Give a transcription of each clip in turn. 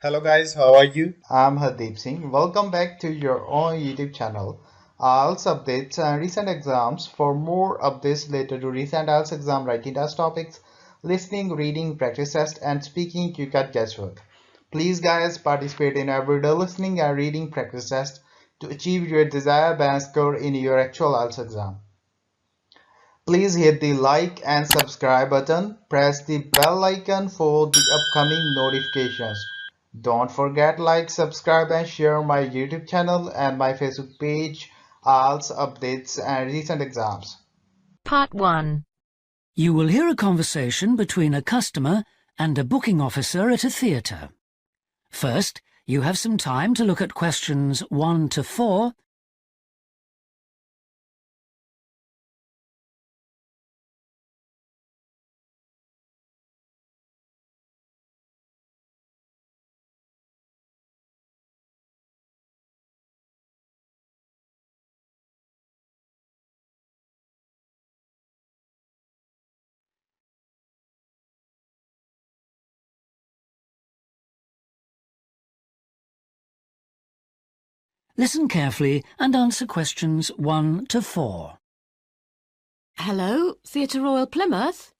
Hello guys, how are you? I'm Hardeep Singh. Welcome back to your own YouTube channel. IELTS updates and recent exams. For more updates related to recent IELTS exam writing test topics, listening, reading, practice test, and speaking, you got guesswork. Please, guys, participate in everyday listening and reading practice test to achieve your desired band score in your actual IELTS exam. Please hit the like and subscribe button. Press the bell icon for the upcoming notifications. Don't forget like, subscribe and share my YouTube channel and my Facebook page, IELTS updates and recent exams. Part 1. You will hear a conversation between a customer and a booking officer at a theatre. First, you have some time to look at questions 1 to 4. Listen carefully and answer questions 1 to 4. Hello, Theatre Royal Plymouth?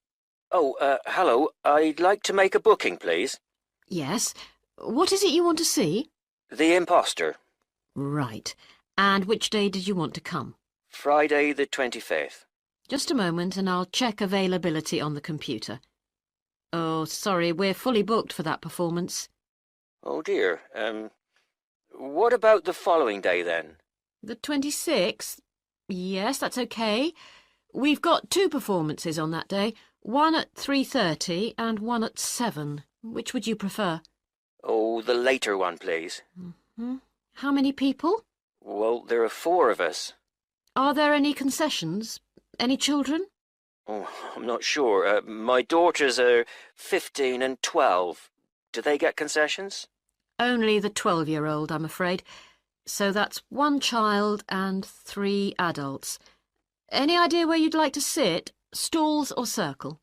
Hello. I'd like to make a booking, please. Yes. What is it you want to see? The Imposter. Right. And which day did you want to come? Friday the 25th. Just a moment and I'll check availability on the computer. Oh, sorry, we're fully booked for that performance. Oh dear. What about the following day then? The 26th? Yes, that's okay. We've got 2 performances on that day, one at 3:30 and one at 7. Which would you prefer? Oh, the later one, please. How many people? Well, there are 4 of us. Are there any concessions? Any children? Oh, I'm not sure. My daughters are 15 and 12. Do they get concessions? Only the 12-year-old, I'm afraid. So that's 1 child and 3 adults. Any idea where you'd like to sit? Stalls or circle?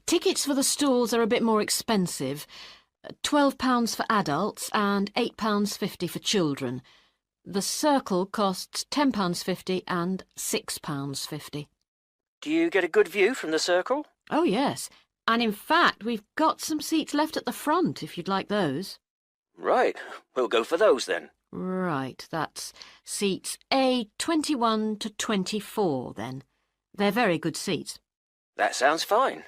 Tickets for the stalls are a bit more expensive. £12 for adults and £8.50 for children. The circle costs £10.50 and £6.50. Do you get a good view from the circle? Oh, yes. And in fact, we've got some seats left at the front, if you'd like those. Right. We'll go for those then. Right, that's seats A21 to 24 then. They're very good seats. That sounds fine.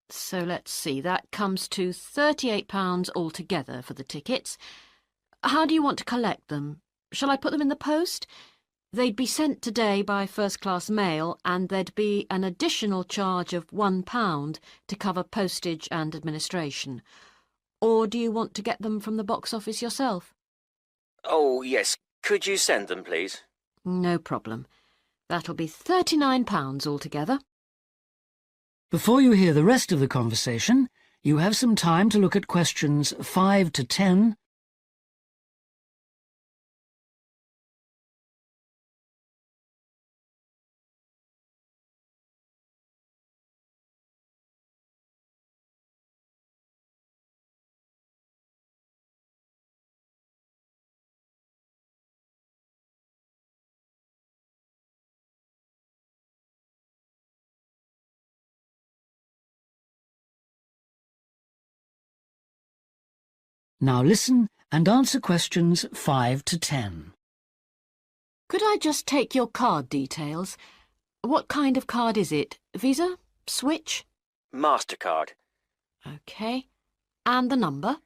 So let's see, that comes to £38 altogether for the tickets. How do you want to collect them? Shall I put them in the post? They'd be sent today by first-class mail and there'd be an additional charge of £1 to cover postage and administration. Or do you want to get them from the box office yourself? Oh, yes. Could you send them, please? No problem. That'll be £39 altogether. Before you hear the rest of the conversation, you have some time to look at questions 5 to 10. Now listen and answer questions 5 to 10. Could I just take your card details? What kind of card is it? Visa? Switch? MasterCard. OK. And the number?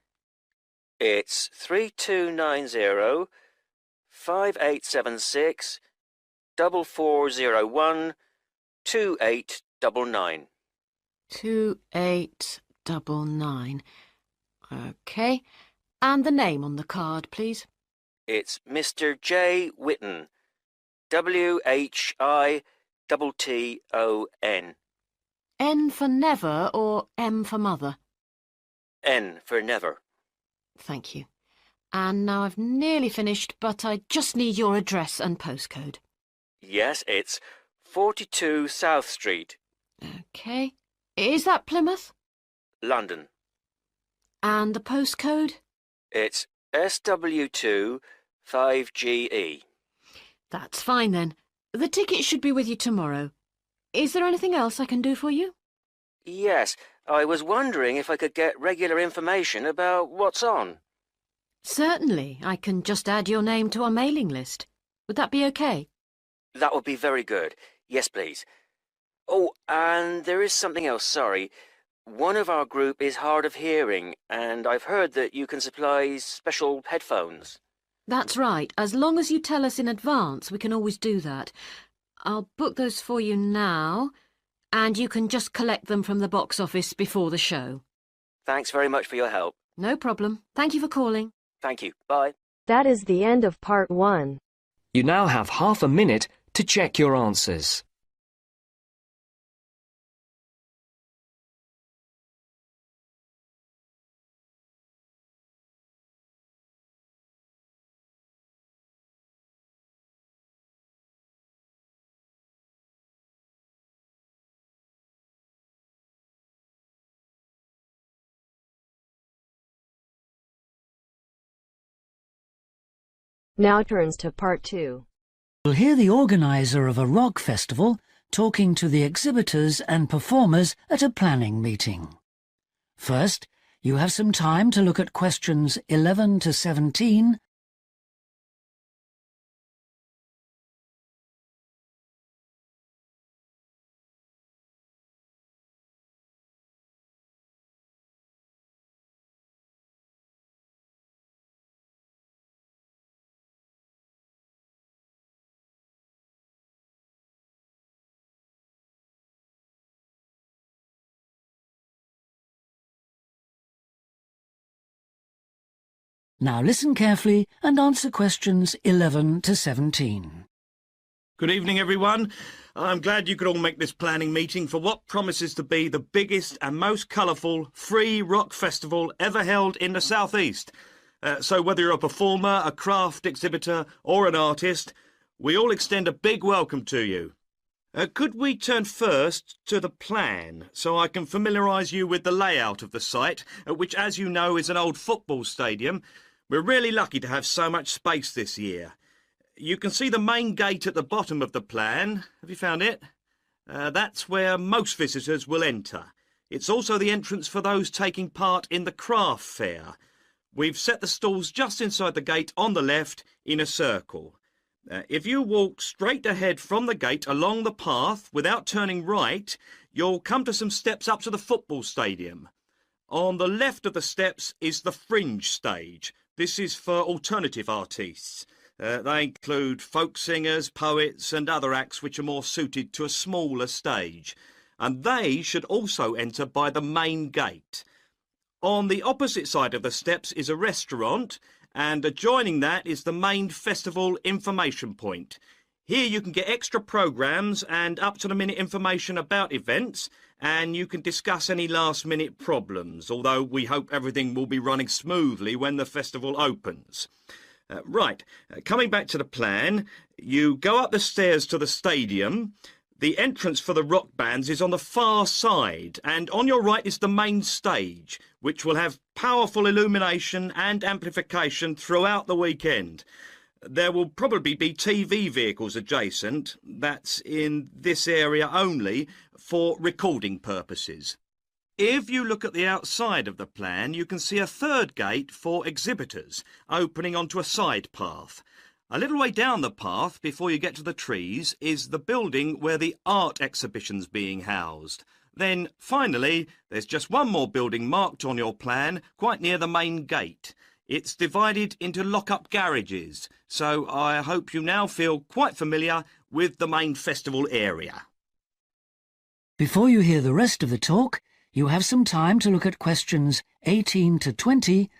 It's 3290 5876 4401 2899. 2899. OK. And the name on the card, please? It's Mr. J. Whitton. WHITTON. N for never or M for mother? N for never. Thank you. And now I've nearly finished, but I just need your address and postcode. Yes, it's 42 South Street, OK. Is that Plymouth? London. And the postcode? It's SW2 5GE. That's fine then. The ticket should be with you tomorrow. Is there anything else I can do for you? Yes, I was wondering if I could get regular information about what's on. Certainly. I can just add your name to our mailing list. Would that be okay? That would be very good. Yes, please. Oh, and there is something else, sorry. One of our group is hard of hearing, and I've heard that you can supply special headphones. That's right. As long as you tell us in advance, we can always do that. I'll book those for you now, and you can just collect them from the box office before the show. Thanks very much for your help. No problem. Thank you for calling. Thank you. Bye. That is the end of part 1. You now have half a minute to check your answers. Now turns to part 2. You'll hear the organizer of a rock festival talking to the exhibitors and performers at a planning meeting. First, you have some time to look at questions 11 to 17. Now listen carefully and answer questions 11 to 17. Good evening, everyone. I'm glad you could all make this planning meeting for what promises to be the biggest and most colourful free rock festival ever held in the South East. So whether you're a performer, a craft exhibitor or an artist, we all extend a big welcome to you. Could we turn first to the plan so I can familiarise you with the layout of the site, which, as you know, is an old football stadium. We're really lucky to have so much space this year. You can see the main gate at the bottom of the plan. Have you found it? That's where most visitors will enter. It's also the entrance for those taking part in the craft fair. We've set the stalls just inside the gate on the left in a circle. If you walk straight ahead from the gate along the path without turning right, you'll come to some steps up to the football stadium. On the left of the steps is the fringe stage. This is for alternative artists. They include folk singers, poets and other acts which are more suited to a smaller stage. And they should also enter by the main gate. On the opposite side of the steps is a restaurant, and adjoining that is the main festival information point. Here you can get extra programmes and up-to-the-minute information about events, and you can discuss any last-minute problems, although we hope everything will be running smoothly when the festival opens. Coming back to the plan, you go up the stairs to the stadium. The entrance for the rock bands is on the far side, and on your right is the main stage, which will have powerful illumination and amplification throughout the weekend. There will probably be TV vehicles adjacent, that's in this area only, for recording purposes. If you look at the outside of the plan, you can see a third gate for exhibitors, opening onto a side path. A little way down the path, before you get to the trees, is the building where the art exhibition's being housed. Then, finally, there's just one more building marked on your plan, quite near the main gate. It's divided into lock-up garages, so I hope you now feel quite familiar with the main festival area. Before you hear the rest of the talk, you have some time to look at questions 18 to 20.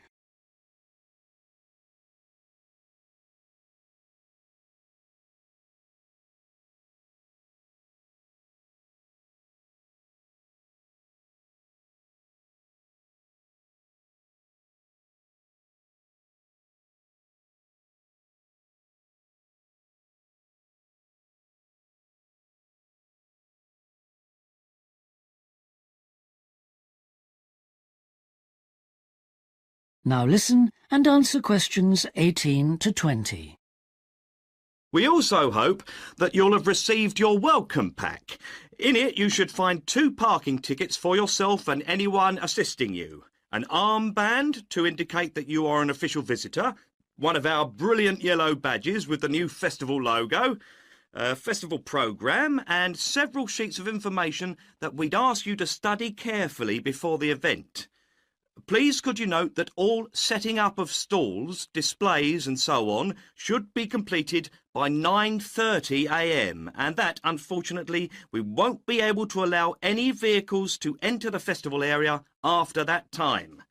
Now listen and answer questions 18 to 20. We also hope that you'll have received your welcome pack. In it, you should find 2 parking tickets for yourself and anyone assisting you, an armband to indicate that you are an official visitor, one of our brilliant yellow badges with the new festival logo, a festival programme, and several sheets of information that we'd ask you to study carefully before the event. Please could you note that all setting up of stalls, displays and so on should be completed by 9:30 a.m. and that, unfortunately, we won't be able to allow any vehicles to enter the festival area after that time.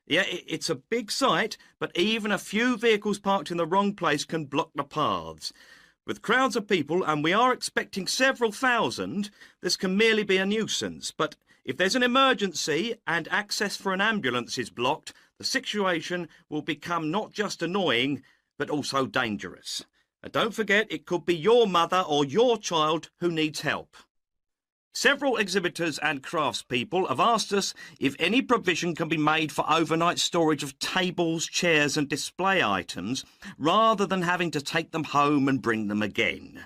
Yeah, it's a big site, but even a few vehicles parked in the wrong place can block the paths. With crowds of people, and we are expecting several thousand, this can merely be a nuisance, but if there's an emergency and access for an ambulance is blocked, the situation will become not just annoying, but also dangerous. And don't forget, it could be your mother or your child who needs help. Several exhibitors and craftspeople have asked us if any provision can be made for overnight storage of tables, chairs and display items rather than having to take them home and bring them again.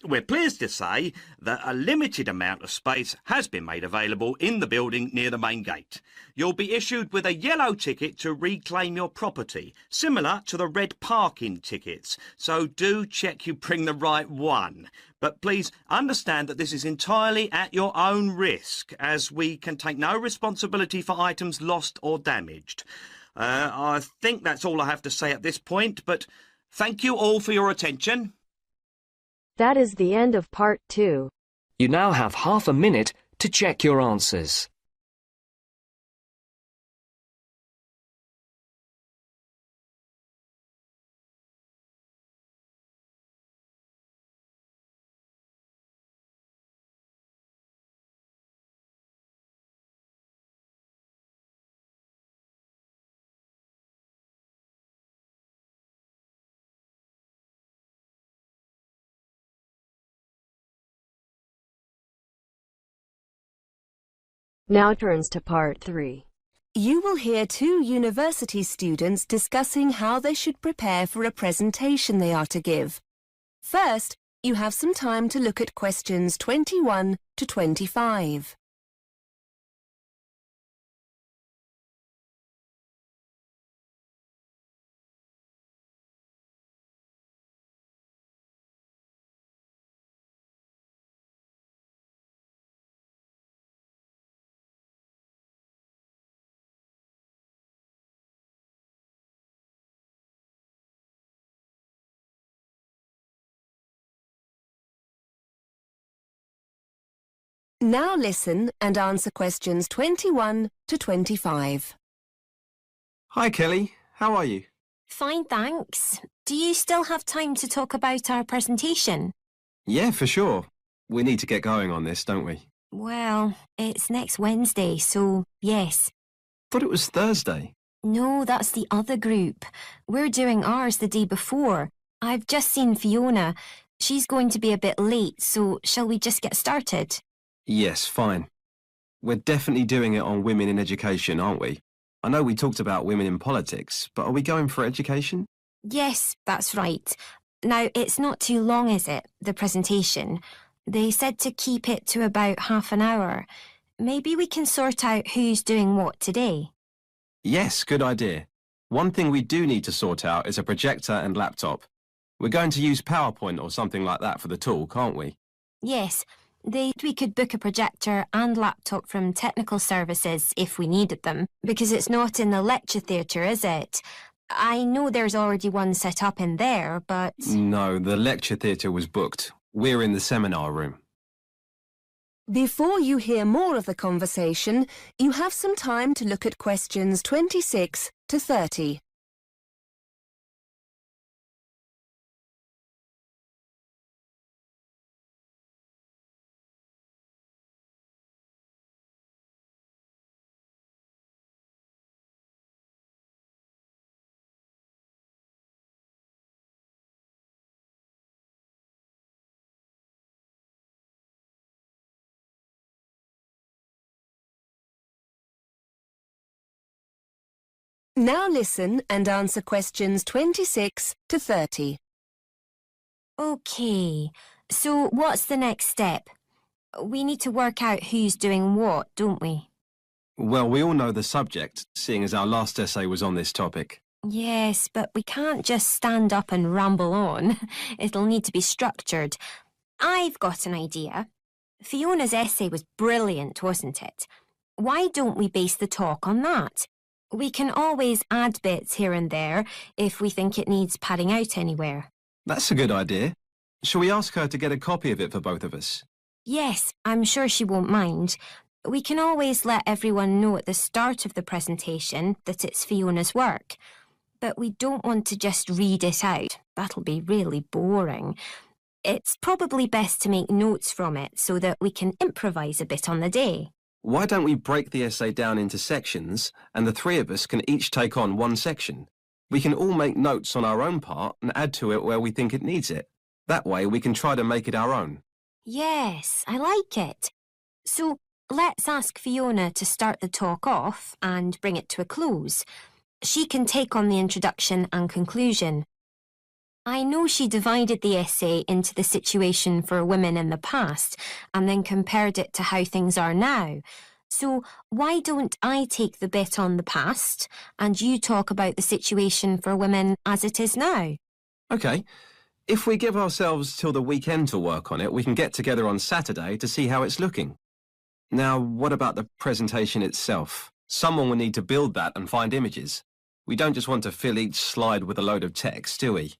We're pleased to say that a limited amount of space has been made available in the building near the main gate. You'll be issued with a yellow ticket to reclaim your property, similar to the red parking tickets, so do check you bring the right one. But please understand that this is entirely at your own risk, as we can take no responsibility for items lost or damaged. I think that's all I have to say at this point, but thank you all for your attention. That is the end of part 2. You now have half a minute to check your answers. Now turns to part 3. You will hear 2 university students discussing how they should prepare for a presentation they are to give. First, you have some time to look at questions 21 to 25. Now listen and answer questions 21 to 25. Hi Kelly, how are you? Fine, thanks. Do you still have time to talk about our presentation? Yeah, for sure. We need to get going on this, don't we? Well, it's next Wednesday, so yes. Thought it was Thursday. No, that's the other group. We're doing ours the day before. I've just seen Fiona. She's going to be a bit late, so shall we just get started? Yes, fine. We're definitely doing it on women in education, aren't we? I know we talked about women in politics, but are we going for education? Yes, that's right. Now, it's not too long, is it, the presentation? They said to keep it to about half an hour. Maybe we can sort out who's doing what today. Yes, good idea. One thing we do need to sort out is a projector and laptop. We're going to use PowerPoint or something like that for the talk, can't we? Yes. We could book a projector and laptop from technical services if we needed them, because it's not in the lecture theatre, is it? I know there's already one set up in there, but... No, the lecture theatre was booked. We're in the seminar room. Before you hear more of the conversation, you have some time to look at questions 26 to 30. Now listen and answer questions 26 to 30. OK, so what's the next step? We need to work out who's doing what, don't we? Well, we all know the subject, seeing as our last essay was on this topic. Yes, but we can't just stand up and ramble on. It'll need to be structured. I've got an idea. Fiona's essay was brilliant, wasn't it? Why don't we base the talk on that? We can always add bits here and there if we think it needs padding out anywhere. That's a good idea. Shall we ask her to get a copy of it for both of us? Yes, I'm sure she won't mind. We can always let everyone know at the start of the presentation that it's Fiona's work. But we don't want to just read it out. That'll be really boring. It's probably best to make notes from it so that we can improvise a bit on the day. Why don't we break the essay down into sections and the three of us can each take on one section? We can all make notes on our own part and add to it where we think it needs it. That way we can try to make it our own. Yes, I like it. So let's ask Fiona to start the talk off and bring it to a close. She can take on the introduction and conclusion. I know she divided the essay into the situation for women in the past and then compared it to how things are now. So why don't I take the bit on the past and you talk about the situation for women as it is now? OK. If we give ourselves till the weekend to work on it, we can get together on Saturday to see how it's looking. Now, what about the presentation itself? Someone will need to build that and find images. We don't just want to fill each slide with a load of text, do we?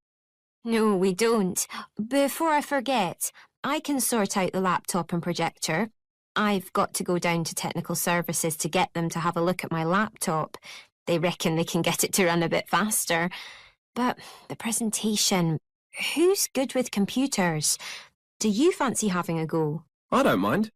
No, we don't. Before I forget, I can sort out the laptop and projector. I've got to go down to technical services to get them to have a look at my laptop. They reckon they can get it to run a bit faster. But the presentation, who's good with computers? Do you fancy having a go? I don't mind.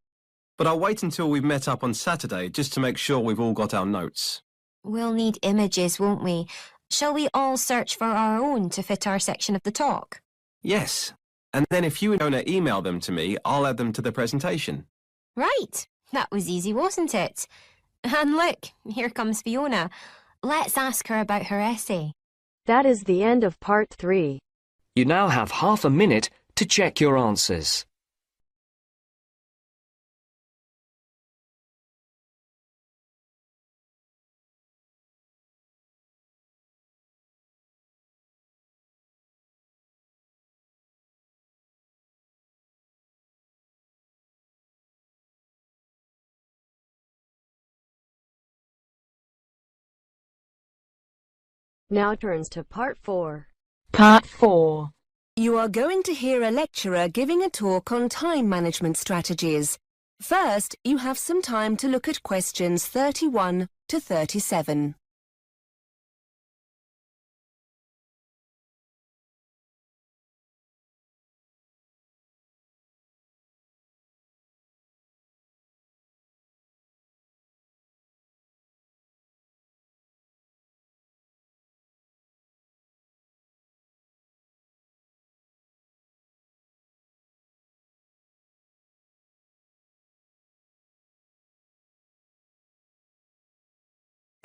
But I'll wait until we've met up on Saturday just to make sure we've all got our notes. We'll need images, won't we? Shall we all search for our own to fit our section of the talk? Yes. And then if you and Fiona email them to me, I'll add them to the presentation. Right. That was easy, wasn't it? And look, here comes Fiona. Let's ask her about her essay. That is the end of part 3. You now have half a minute to check your answers. Now turns to part 4. Part 4. You are going to hear a lecturer giving a talk on time management strategies. First, you have some time to look at questions 31 to 37.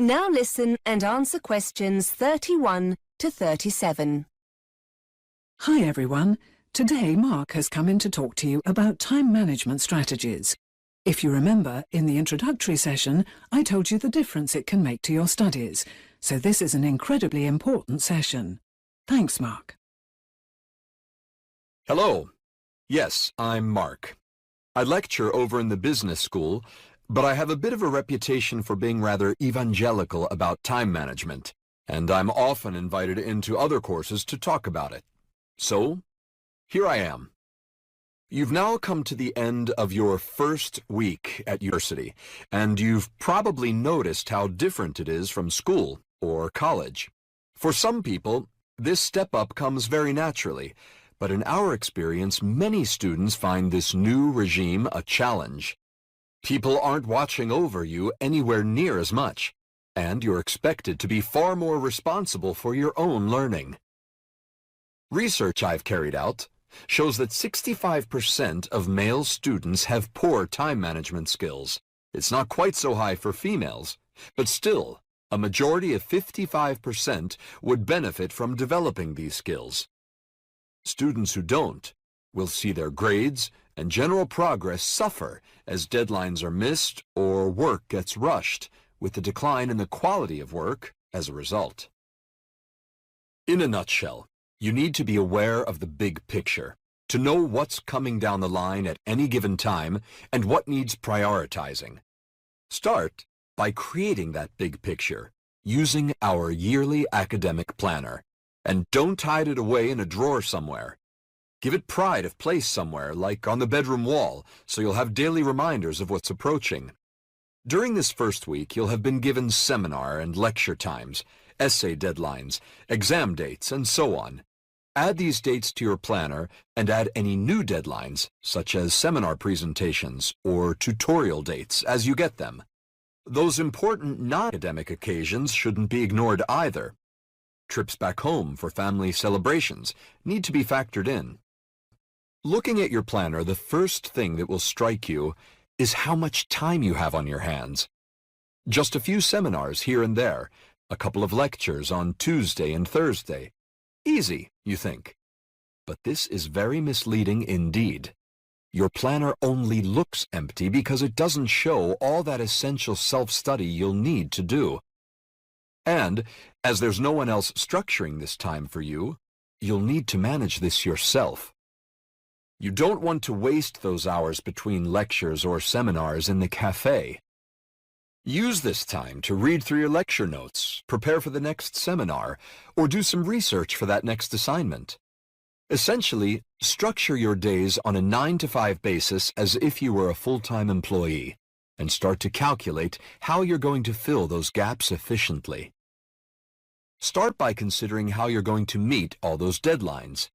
Now listen and answer questions 31 to 37. Hi everyone. Today Mark has come in to talk to you about time management strategies. If you remember, in the introductory session, I told you the difference it can make to your studies, so this is an incredibly important session. Thanks, Mark. Hello. Yes, I'm Mark. I lecture over in the business school, but I have a bit of a reputation for being rather evangelical about time management, and I'm often invited into other courses to talk about it. So, here I am. You've now come to the end of your first week at university, and you've probably noticed how different it is from school or college. For some people, this step up comes very naturally, but in our experience, many students find this new regime a challenge. People aren't watching over you anywhere near as much, and you're expected to be far more responsible for your own learning. Research I've carried out shows that 65% of male students have poor time management skills. It's not quite so high for females, but still, A majority of 55% would benefit from developing these skills. Students who don't will see their grades and general progress suffer as deadlines are missed or work gets rushed, with a decline in the quality of work as a result. In a nutshell, you need to be aware of the big picture, to know what's coming down the line at any given time and what needs prioritizing. Start by creating that big picture using our yearly academic planner, and don't hide it away in a drawer somewhere. Give it pride of place somewhere, like on the bedroom wall, so you'll have daily reminders of what's approaching. During this first week, you'll have been given seminar and lecture times, essay deadlines, exam dates, and so on. Add these dates to your planner and add any new deadlines, such as seminar presentations or tutorial dates, as you get them. Those important non-academic occasions shouldn't be ignored either. Trips back home for family celebrations need to be factored in. Looking at your planner, the first thing that will strike you is how much time you have on your hands. Just a few seminars here and there, a couple of lectures on Tuesday and Thursday. Easy, you think. But this is very misleading indeed. Your planner only looks empty because it doesn't show all that essential self-study you'll need to do. And, as there's no one else structuring this time for you, you'll need to manage this yourself. You don't want to waste those hours between lectures or seminars in the cafe. Use this time to read through your lecture notes, prepare for the next seminar, or do some research for that next assignment. Essentially, structure your days on a 9-to-5 basis as if you were a full-time employee, and start to calculate how you're going to fill those gaps efficiently. Start by considering how you're going to meet all those deadlines.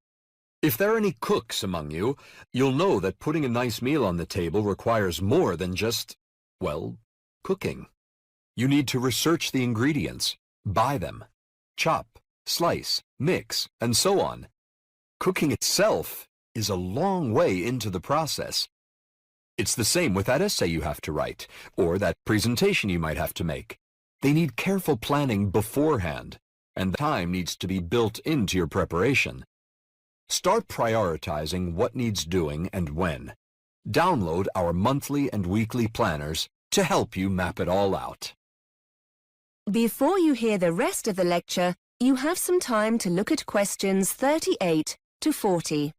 If there are any cooks among you, you'll know that putting a nice meal on the table requires more than just, well, cooking. You need to research the ingredients, buy them, chop, slice, mix, and so on. Cooking itself is a long way into the process. It's the same with that essay you have to write, or that presentation you might have to make. They need careful planning beforehand, and time needs to be built into your preparation. Start prioritizing what needs doing and when. Download our monthly and weekly planners to help you map it all out. Before you hear the rest of the lecture, you have some time to look at questions 38 to 40.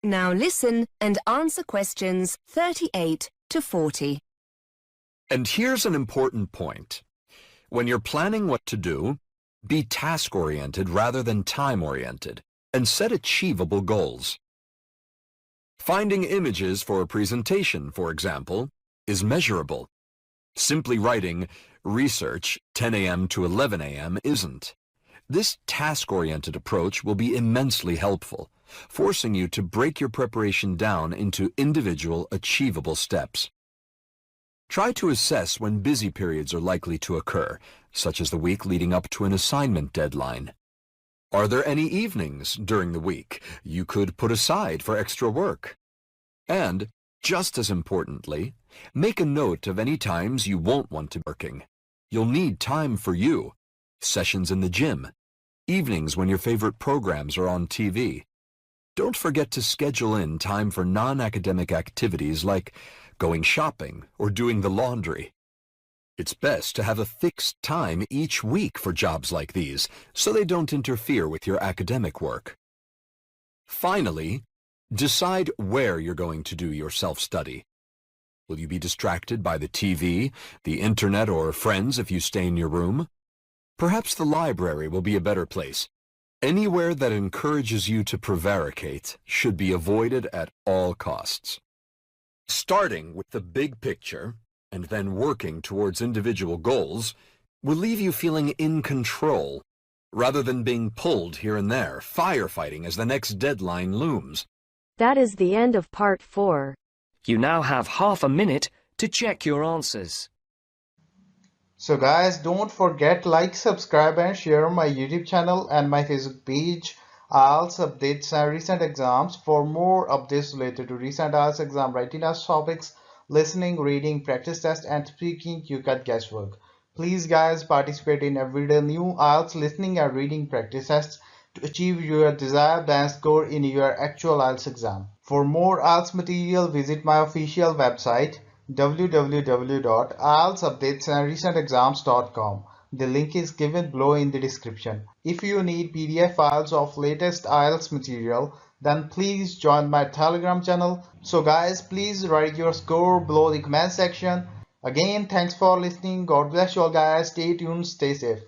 Now listen and answer questions 38 to 40. And here's an important point. When you're planning what to do, be task-oriented rather than time-oriented, and set achievable goals. Finding images for a presentation, for example, is measurable. Simply writing research 10 a.m. to 11 a.m. isn't. This task-oriented approach will be immensely helpful, forcing you to break your preparation down into individual, achievable steps. Try to assess when busy periods are likely to occur, such as the week leading up to an assignment deadline. Are there any evenings during the week you could put aside for extra work? And, just as importantly, make a note of any times you won't want to be working. You'll need time for you. Sessions in the gym, evenings when your favorite programs are on TV. Don't forget to schedule in time for non-academic activities like going shopping or doing the laundry. It's best to have a fixed time each week for jobs like these, so they don't interfere with your academic work. Finally, decide where you're going to do your self-study. Will you be distracted by the TV, the internet, or friends if you stay in your room? Perhaps the library will be a better place. Anywhere that encourages you to prevaricate should be avoided at all costs. Starting with the big picture, and then working towards individual goals, will leave you feeling in control, rather than being pulled here and there, firefighting as the next deadline looms. That is the end of part 4. You now have half a minute to check your answers. So guys, don't forget like, subscribe and share my YouTube channel and my Facebook page, IELTS updates and recent exams. For more updates related to recent IELTS exam writing test topics, listening, reading, practice test and speaking, you got guesswork. Please guys, participate in everyday new IELTS listening and reading practice tests to achieve your desired band score in your actual IELTS exam. For more IELTS material, visit my official website www.ieltsupdatesandrecentexams.com. The link is given below in the description. If you need PDF files of latest IELTS material, then please join my Telegram channel. So guys, please write your score below the comment section. Again, thanks for listening. God bless you all guys. Stay tuned, stay safe.